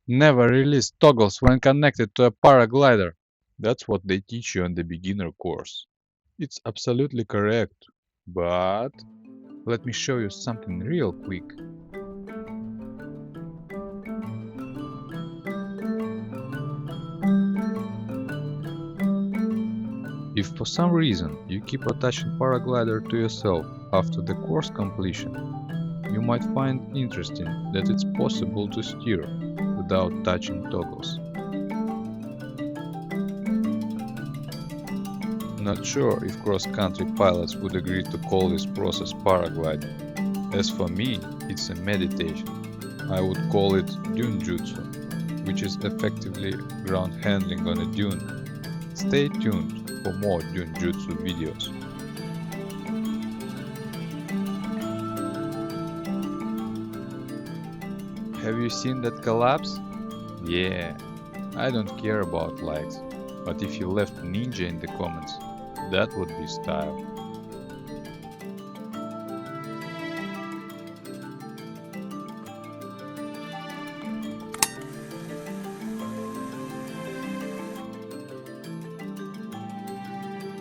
Never release toggles when connected to a paraglider. That's what they teach you on the beginner course. It's absolutely correct. But let me show you something real quick. If for some reason you keep attaching paraglider to yourself after the course completion, you might find interesting that it's possible to steer without touching toggles. Not sure if cross-country pilots would agree to call this process paragliding. As for me, it's a meditation. I would call it Dune Jutsu, which is effectively ground handling on a dune. Stay tuned for more Dune Jutsu videos. Have you seen that collapse? Yeah, I don't care about likes, but if you left ninja in the comments, that would be style.